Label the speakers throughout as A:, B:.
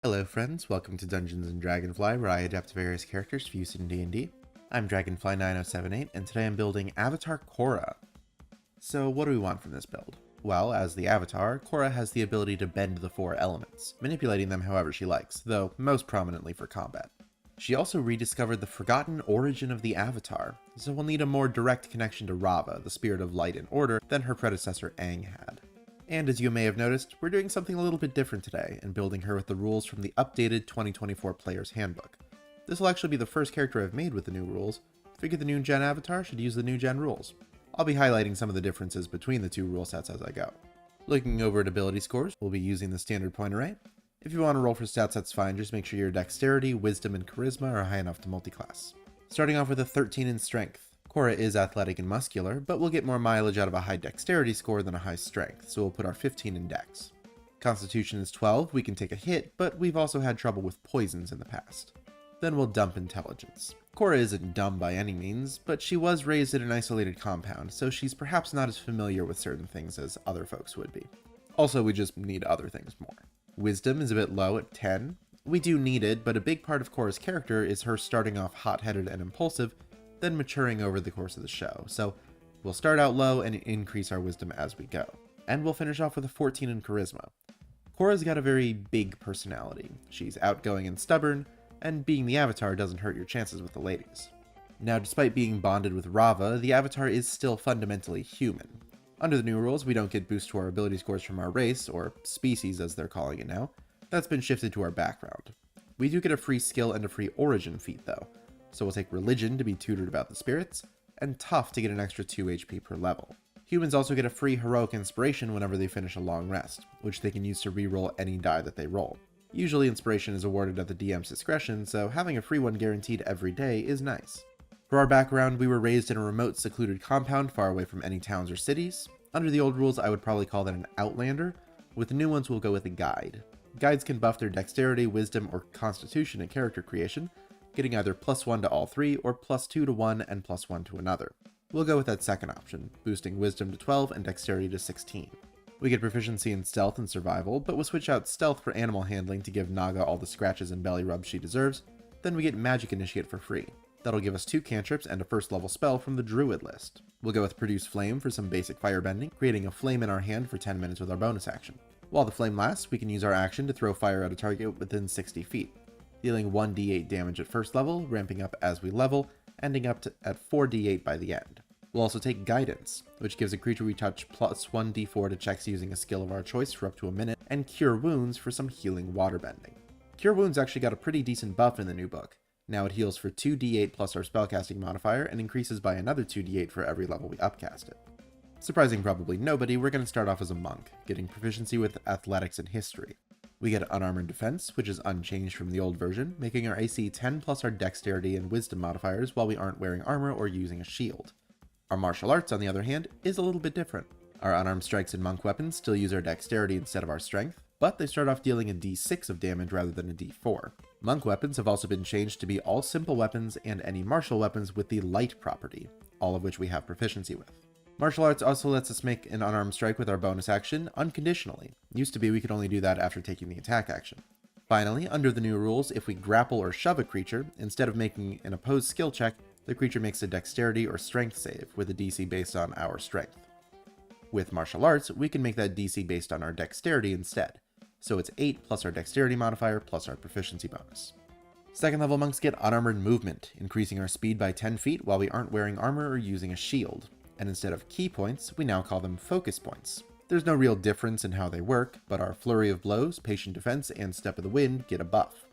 A: Hello friends, welcome to Dungeons & Dragonfly, where I adapt various characters for use in D&D. I'm Dragonfly9078, and today I'm building Avatar Korra. So what do we want from this build? Well, as the Avatar, Korra has the ability to bend the four elements, manipulating them however she likes, though most prominently for combat. She also rediscovered the forgotten origin of the Avatar, so we'll need a more direct connection to Rava, the spirit of light and order, than her predecessor Aang had. And as you may have noticed, we're doing something a little bit different today, and building her with the rules from the updated 2024 Player's Handbook. This will actually be the first character I've made with the new rules. Figure the new gen avatar should use the new gen rules. I'll be highlighting some of the differences between the two rule sets as I go. Looking over at ability scores, we'll be using the standard point array. If you want to roll for stats, that's fine, just make sure your dexterity, wisdom, and charisma are high enough to multiclass. Starting off with a 13 in strength. Korra is athletic and muscular, but we'll get more mileage out of a high dexterity score than a high strength, so we'll put our 15 in dex. Constitution is 12, we can take a hit, but we've also had trouble with poisons in the past. Then we'll dump intelligence. Korra isn't dumb by any means, but she was raised in an isolated compound, so she's perhaps not as familiar with certain things as other folks would be. Also, we just need other things more. Wisdom is a bit low at 10. We do need it, but a big part of Korra's character is her starting off hot-headed and impulsive, then maturing over the course of the show, so we'll start out low and increase our wisdom as we go. And we'll finish off with a 14 in charisma. Korra's got a very big personality. She's outgoing and stubborn, and being the Avatar doesn't hurt your chances with the ladies. Now, despite being bonded with Rava, the Avatar is still fundamentally human. Under the new rules, we don't get boost to our ability scores from our race, or species as they're calling it now. That's been shifted to our background. We do get a free skill and a free origin feat though. So we'll take Religion to be tutored about the spirits, and Tough to get an extra 2 HP per level. Humans also get a free Heroic Inspiration whenever they finish a long rest, which they can use to reroll any die that they roll. Usually Inspiration is awarded at the DM's discretion, so having a free one guaranteed every day is nice. For our background, we were raised in a remote, secluded compound far away from any towns or cities. Under the old rules, I would probably call that an Outlander. With the new ones, we'll go with a Guide. Guides can buff their dexterity, wisdom, or constitution at character creation, getting either +1 to all three, or +2 to one and +1 to another. We'll go with that second option, boosting wisdom to 12 and dexterity to 16. We get proficiency in stealth and survival, but we'll switch out stealth for animal handling to give Naga all the scratches and belly rubs she deserves. Then we get magic initiate for free. That'll give us 2 cantrips and a first level spell from the druid list. We'll go with produce flame for some basic firebending, creating a flame in our hand for 10 minutes with our bonus action. While the flame lasts, we can use our action to throw fire at a target within 60 feet. Dealing 1d8 damage at first level, ramping up as we level, ending up at 4d8 by the end. We'll also take Guidance, which gives a creature we touch +1d4 to checks using a skill of our choice for up to a minute, and Cure Wounds for some healing waterbending. Cure Wounds actually got a pretty decent buff in the new book. Now it heals for 2d8 plus our spellcasting modifier, and increases by another 2d8 for every level we upcast it. Surprising probably nobody, we're going to start off as a monk, getting proficiency with athletics and history. We get unarmored defense, which is unchanged from the old version, making our AC 10 plus our dexterity and wisdom modifiers while we aren't wearing armor or using a shield. Our martial arts, on the other hand, is a little bit different. Our unarmed strikes and monk weapons still use our dexterity instead of our strength, but they start off dealing a d6 of damage rather than a d4. Monk weapons have also been changed to be all simple weapons and any martial weapons with the light property, all of which we have proficiency with. Martial arts also lets us make an unarmed strike with our bonus action unconditionally. Used to be we could only do that after taking the attack action. Finally, under the new rules, if we grapple or shove a creature, instead of making an opposed skill check, the creature makes a dexterity or strength save with a DC based on our strength. With martial arts, we can make that DC based on our dexterity instead, so it's 8 plus our dexterity modifier plus our proficiency bonus. Second level monks get unarmored movement, increasing our speed by 10 feet while we aren't wearing armor or using a shield. And instead of key points, we now call them focus points. There's no real difference in how they work, but our Flurry of Blows, Patient Defense, and Step of the Wind get a buff.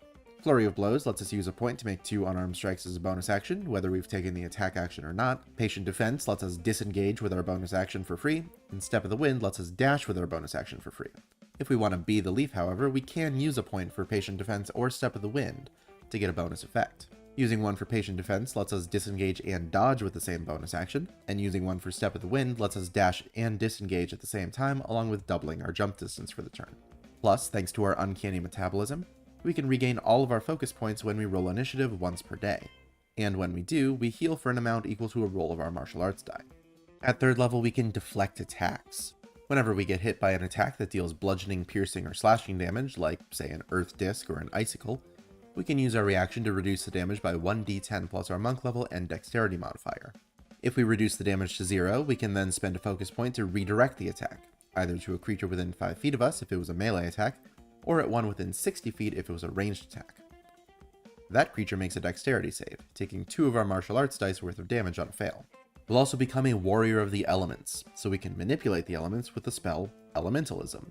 A: Flurry of Blows lets us use a point to make 2 unarmed strikes as a bonus action, whether we've taken the attack action or not. Patient Defense lets us disengage with our bonus action for free, and Step of the Wind lets us dash with our bonus action for free. If we want to be the leaf, however, we can use a point for Patient Defense or Step of the Wind to get a bonus effect. Using one for Patient Defense lets us disengage and dodge with the same bonus action, and using one for Step of the Wind lets us dash and disengage at the same time, along with doubling our jump distance for the turn. Plus, thanks to our uncanny metabolism, we can regain all of our focus points when we roll initiative once per day. And when we do, we heal for an amount equal to a roll of our martial arts die. At third level, we can deflect attacks. Whenever we get hit by an attack that deals bludgeoning, piercing, or slashing damage, like, say, an earth disc or an icicle, we can use our reaction to reduce the damage by 1d10 plus our monk level and dexterity modifier. If we reduce the damage to 0, we can then spend a focus point to redirect the attack, either to a creature within 5 feet of us if it was a melee attack, or at one within 60 feet if it was a ranged attack. That creature makes a dexterity save, taking 2 of our martial arts dice worth of damage on a fail. We'll also become a warrior of the elements, so we can manipulate the elements with the spell Elementalism,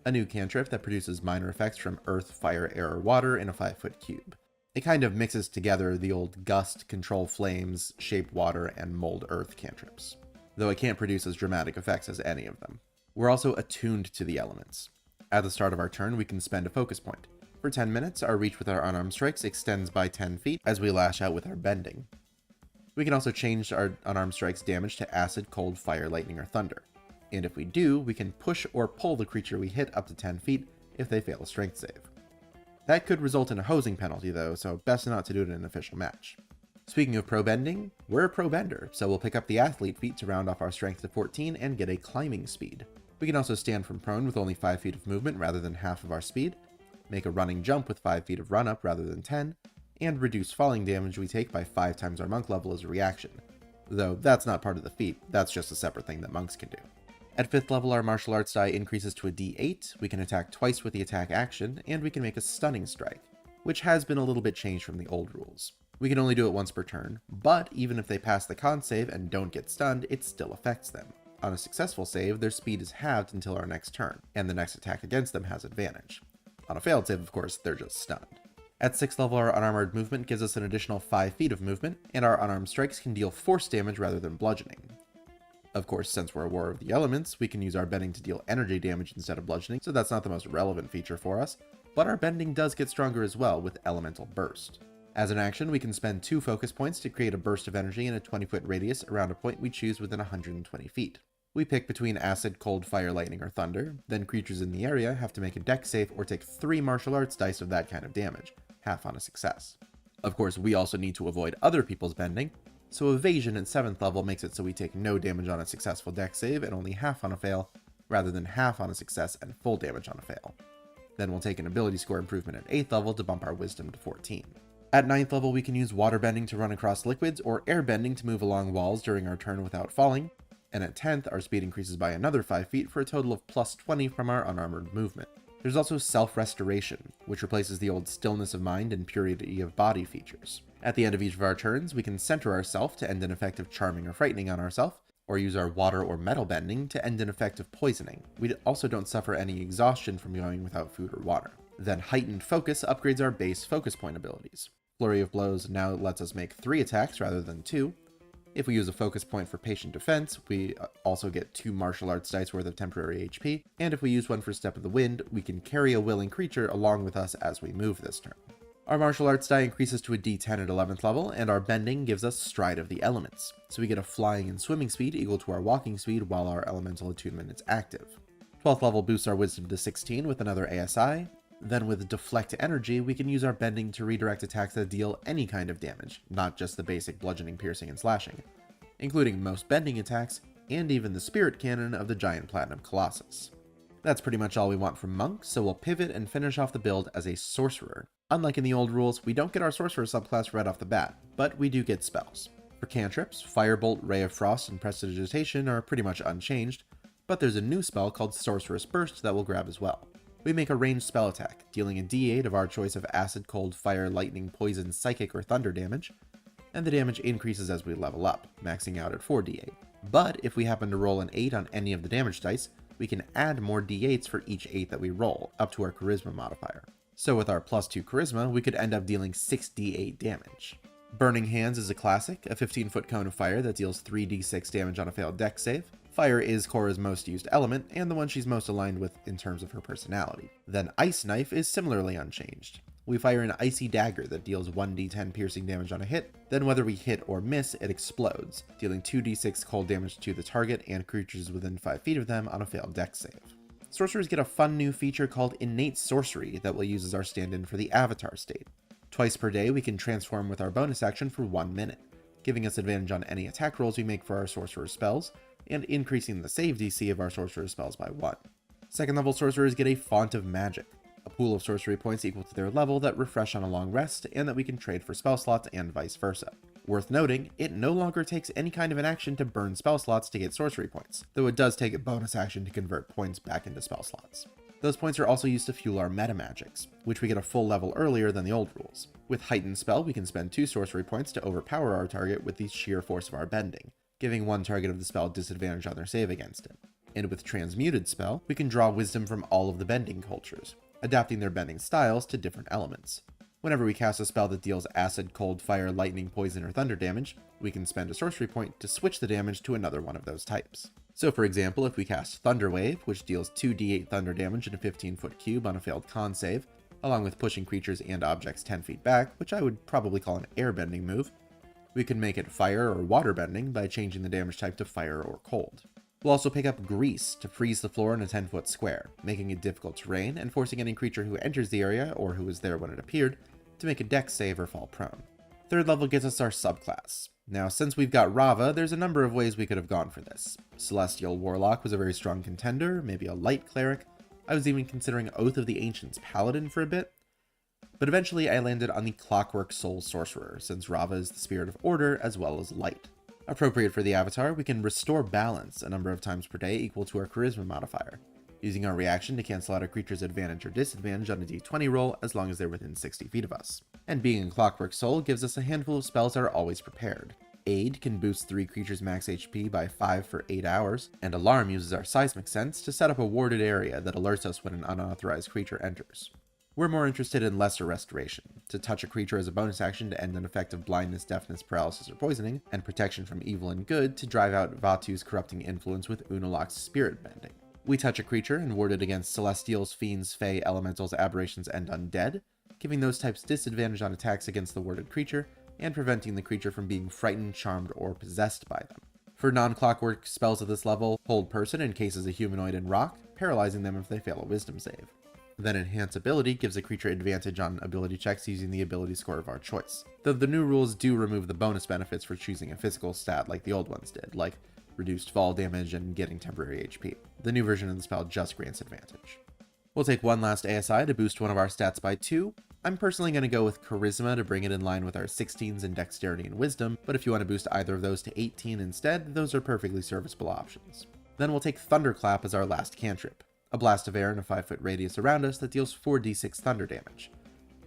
A: a new cantrip that produces minor effects from earth, fire, air, or water in a 5-foot cube. It kind of mixes together the old gust, control flames, shape water, and mold earth cantrips, though it can't produce as dramatic effects as any of them. We're also attuned to the elements. At the start of our turn, we can spend a focus point. For 10 minutes, our reach with our unarmed strikes extends by 10 feet as we lash out with our bending. We can also change our unarmed strikes damage to acid, cold, fire, lightning, or thunder. And if we do, we can push or pull the creature we hit up to 10 feet if they fail a strength save. That could result in a hosing penalty though, so best not to do it in an official match. Speaking of pro bending, we're a pro bender, so we'll pick up the athlete feat to round off our strength to 14 and get a climbing speed. We can also stand from prone with only 5 feet of movement rather than half of our speed, make a running jump with 5 feet of run up rather than 10, and reduce falling damage we take by 5 times our monk level as a reaction. Though that's not part of the feat, that's just a separate thing that monks can do. At 5th level, our martial arts die increases to a d8, we can attack twice with the attack action, and we can make a stunning strike, which has been a little bit changed from the old rules. We can only do it once per turn, but even if they pass the con save and don't get stunned, it still affects them. On a successful save, their speed is halved until our next turn, and the next attack against them has advantage. On a failed save, of course, they're just stunned. At 6th level, our unarmored movement gives us an additional 5 feet of movement, and our unarmed strikes can deal force damage rather than bludgeoning. Of course, since we're a War of the Elements, we can use our bending to deal energy damage instead of bludgeoning, so that's not the most relevant feature for us, but our bending does get stronger as well with Elemental Burst. As an action, we can spend 2 focus points to create a burst of energy in a 20-foot radius around a point we choose within 120 feet. We pick between acid, cold, fire, lightning, or thunder, then creatures in the area have to make a dex save or take 3 martial arts dice of that kind of damage, half on a success. Of course, we also need to avoid other people's bending, so evasion at 7th level makes it so we take no damage on a successful dex save and only half on a fail, rather than half on a success and full damage on a fail. Then we'll take an ability score improvement at 8th level to bump our wisdom to 14. At 9th level, we can use water bending to run across liquids or air bending to move along walls during our turn without falling, and at 10th, our speed increases by another 5 feet for a total of plus 20 from our unarmored movement. There's also self-restoration, which replaces the old stillness of mind and purity of body features. At the end of each of our turns, we can center ourselves to end an effect of charming or frightening on ourselves, or use our water or metal bending to end an effect of poisoning. We also don't suffer any exhaustion from going without food or water. Then heightened focus upgrades our base focus point abilities. Flurry of Blows now lets us make 3 attacks rather than 2. If we use a focus point for patient defense, we also get 2 martial arts dice worth of temporary HP, and if we use one for Step of the Wind, we can carry a willing creature along with us as we move this turn. Our martial arts die increases to a d10 at 11th level, and our bending gives us Stride of the Elements, so we get a flying and swimming speed equal to our walking speed while our elemental attunement is active. 12th level boosts our wisdom to 16 with another ASI. Then with Deflect Energy, we can use our bending to redirect attacks that deal any kind of damage, not just the basic bludgeoning, piercing, and slashing, including most bending attacks, and even the spirit cannon of the giant platinum colossus. That's pretty much all we want from monks, so we'll pivot and finish off the build as a sorcerer. Unlike in the old rules, we don't get our sorcerer subclass right off the bat, but we do get spells. For cantrips, Firebolt, Ray of Frost, and Prestidigitation are pretty much unchanged, but there's a new spell called Sorcerous Burst that we'll grab as well. We make a ranged spell attack, dealing a d8 of our choice of acid, cold, fire, lightning, poison, psychic, or thunder damage, and the damage increases as we level up, maxing out at 4d8. But if we happen to roll an 8 on any of the damage dice, we can add more d8s for each 8 that we roll, up to our charisma modifier. So with our plus 2 charisma, we could end up dealing 6d8 damage. Burning Hands is a classic, a 15-foot cone of fire that deals 3d6 damage on a failed dex save. Fire is Korra's most used element, and the one she's most aligned with in terms of her personality. Then Ice Knife is similarly unchanged. We fire an icy dagger that deals 1d10 piercing damage on a hit, then whether we hit or miss, it explodes, dealing 2d6 cold damage to the target and creatures within 5 feet of them on a failed dex save. Sorcerers get a fun new feature called Innate Sorcery that we'll use as our stand-in for the Avatar state. Twice per day, we can transform with our bonus action for 1 minute, giving us advantage on any attack rolls we make for our sorcerer spells, and increasing the save DC of our sorcerer spells by 1. Second level sorcerers get a Font of Magic, a pool of sorcery points equal to their level that refresh on a long rest and that we can trade for spell slots and vice versa. Worth noting, it no longer takes any kind of an action to burn spell slots to get sorcery points, though it does take a bonus action to convert points back into spell slots. Those points are also used to fuel our meta magics, which we get a full level earlier than the old rules. With Heightened Spell, we can spend 2 sorcery points to overpower our target with the sheer force of our bending, giving one target of the spell disadvantage on their save against it. And with Transmuted Spell, we can draw wisdom from all of the bending cultures, adapting their bending styles to different elements. Whenever we cast a spell that deals acid, cold, fire, lightning, poison, or thunder damage, we can spend a sorcery point to switch the damage to another one of those types. So for example, if we cast Thunder Wave, which deals 2d8 thunder damage in a 15-foot cube on a failed con save, along with pushing creatures and objects 10 feet back, which I would probably call an airbending move, we can make it fire or water bending by changing the damage type to fire or cold. We'll also pick up Grease to freeze the floor in a 10-foot square, making it difficult terrain and forcing any creature who enters the area or who was there when it appeared to make a dex save or fall prone. Third level gets us our subclass. Now, since we've got Rava, there's a number of ways we could have gone for this. Celestial Warlock was a very strong contender, maybe a Light Cleric. I was even considering Oath of the Ancients Paladin for a bit. But eventually I landed on the Clockwork Soul Sorcerer, since Rava is the spirit of order as well as light. Appropriate for the avatar, we can restore balance a number of times per day equal to our charisma modifier, using our reaction to cancel out a creature's advantage or disadvantage on a d20 roll as long as they're within 60 feet of us. And being in Clockwork Soul gives us a handful of spells that are always prepared. Aid can boost 3 creatures' max HP by 5 for 8 hours, and Alarm uses our seismic sense to set up a warded area that alerts us when an unauthorized creature enters. We're more interested in Lesser Restoration, to touch a creature as a bonus action to end an effect of blindness, deafness, paralysis, or poisoning, and Protection from Evil and Good to drive out Vatu's corrupting influence with Unalak's spirit bending. We touch a creature and ward it against Celestials, Fiends, Fae, Elementals, Aberrations, and Undead, giving those types disadvantage on attacks against the warded creature, and preventing the creature from being frightened, charmed, or possessed by them. For non-clockwork spells at this level, Hold Person encases a humanoid in rock, paralyzing them if they fail a wisdom save. Then Enhance Ability gives a creature advantage on ability checks using the ability score of our choice, though the new rules do remove the bonus benefits for choosing a physical stat like the old ones did, like reduced fall damage and getting temporary HP. The new version of the spell just grants advantage. We'll take one last ASI to boost one of our stats by 2. I'm personally going to go with Charisma to bring it in line with our 16s in Dexterity and Wisdom, but if you want to boost either of those to 18 instead, those are perfectly serviceable options. Then we'll take Thunderclap as our last cantrip, a blast of air in a 5-foot radius around us that deals 4d6 thunder damage.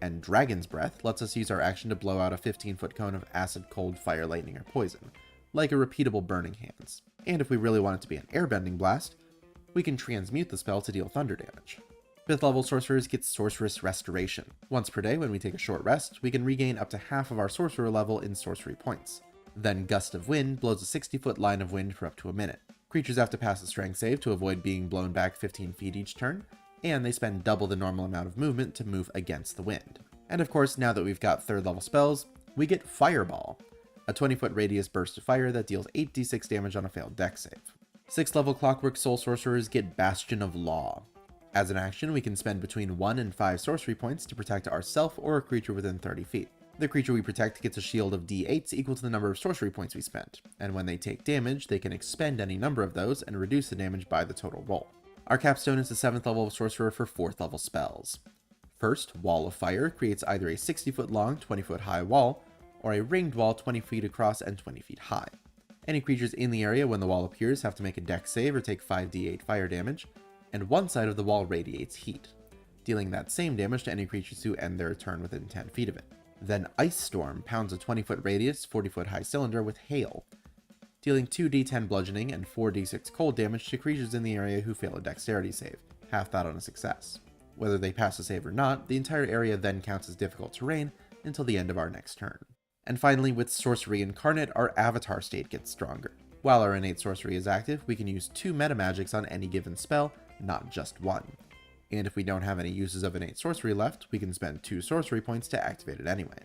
A: And Dragon's Breath lets us use our action to blow out a 15-foot cone of acid, cold, fire, lightning, or poison, like a repeatable Burning Hands. And if we really want it to be an airbending blast, we can transmute the spell to deal thunder damage. 5th level sorcerers get Sorceress Restoration. Once per day when we take a short rest, we can regain up to half of our sorcerer level in sorcery points. Then Gust of Wind blows a 60-foot line of wind for up to a minute. Creatures have to pass a strength save to avoid being blown back 15 feet each turn, and they spend double the normal amount of movement to move against the wind. And of course, now that we've got 3rd level spells, we get Fireball, a 20-foot radius burst of fire that deals 8d6 damage on a failed dex save. 6th level Clockwork Soul sorcerers get Bastion of Law. As an action, we can spend between 1 and 5 sorcery points to protect ourself or a creature within 30 feet. The creature we protect gets a shield of d8s equal to the number of sorcery points we spent, and when they take damage, they can expend any number of those and reduce the damage by the total roll. Our capstone is the 7th level of sorcerer for 4th level spells. First, Wall of Fire creates either a 60-foot long, 20-foot high wall, or a ringed wall 20 feet across and 20 feet high. Any creatures in the area when the wall appears have to make a dex save or take 5d8 fire damage, and one side of the wall radiates heat, dealing that same damage to any creatures who end their turn within 10 feet of it. Then Ice Storm pounds a 20-foot radius, 40-foot high cylinder with hail, dealing 2d10 bludgeoning and 4d6 cold damage to creatures in the area who fail a dexterity save, half that on a success. Whether they pass a save or not, the entire area then counts as difficult terrain until the end of our next turn. And finally, with Sorcery Incarnate, our avatar state gets stronger. While our innate sorcery is active, we can use 2 meta magics on any given spell, not just 1. And if we don't have any uses of innate sorcery left, we can spend 2 sorcery points to activate it anyway.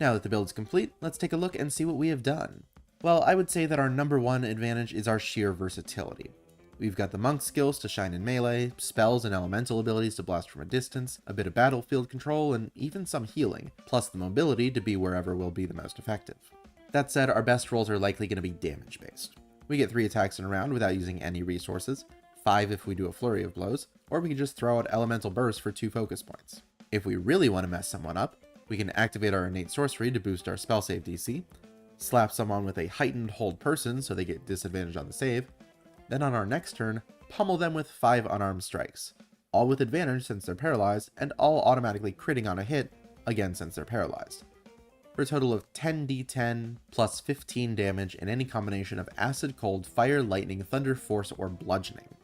A: Now that the build is complete, let's take a look and see what we have done. Well, I would say that our number 1 advantage is our sheer versatility. We've got the monk skills to shine in melee, spells and elemental abilities to blast from a distance, a bit of battlefield control, and even some healing, plus the mobility to be wherever will be the most effective. That said, our best rolls are likely going to be damage based. We get 3 attacks in a round without using any resources, 5 if we do a flurry of blows, or we can just throw out Elemental Burst for 2 focus points. If we really want to mess someone up, we can activate our innate sorcery to boost our spell save DC, slap someone with a heightened hold person so they get disadvantage on the save, then on our next turn, pummel them with 5 unarmed strikes, all with advantage since they're paralyzed, and all automatically critting on a hit, again since they're paralyzed, for a total of 10d10 plus 15 damage in any combination of acid, cold, fire, lightning, thunder, force, or bludgeoning.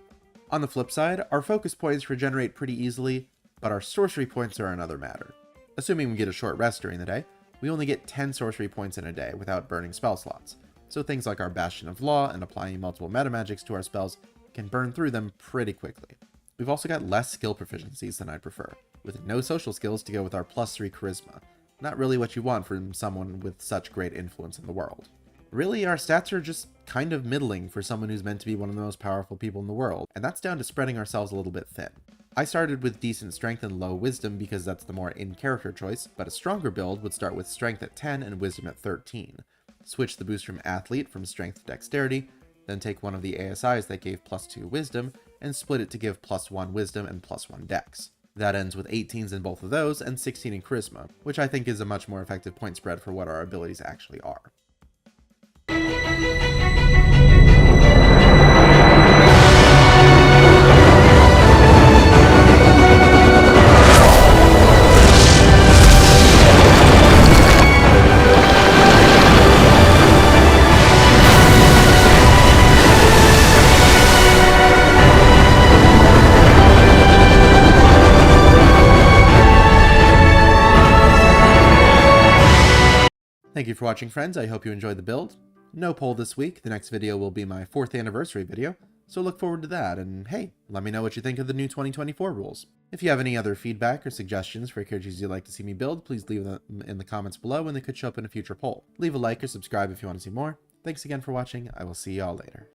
A: On the flip side, our focus points regenerate pretty easily, but our sorcery points are another matter. Assuming we get a short rest during the day, we only get 10 sorcery points in a day without burning spell slots, so things like our Bastion of Law and applying multiple metamagics to our spells can burn through them pretty quickly. We've also got less skill proficiencies than I'd prefer, with no social skills to go with our +3 charisma. Not really what you want from someone with such great influence in the world. Really, our stats are just kind of middling for someone who's meant to be one of the most powerful people in the world, and that's down to spreading ourselves a little bit thin. I started with decent strength and low wisdom because that's the more in-character choice, but a stronger build would start with strength at 10 and wisdom at 13. Switch the boost from athlete from strength to dexterity, then take one of the ASIs that gave +2 wisdom and split it to give +1 wisdom and +1 dex. That ends with 18s in both of those and 16 in charisma, which I think is a much more effective point spread for what our abilities actually are. Thank you for watching, friends. I hope you enjoyed the build. No poll this week. The next video will be my 4th anniversary video, so look forward to that. And hey, let me know what you think of the new 2024 rules. If you have any other feedback or suggestions for characters you'd like to see me build, please leave them in the comments below and they could show up in a future poll. Leave a like or subscribe if you want to see more. Thanks again for watching. I will see y'all later.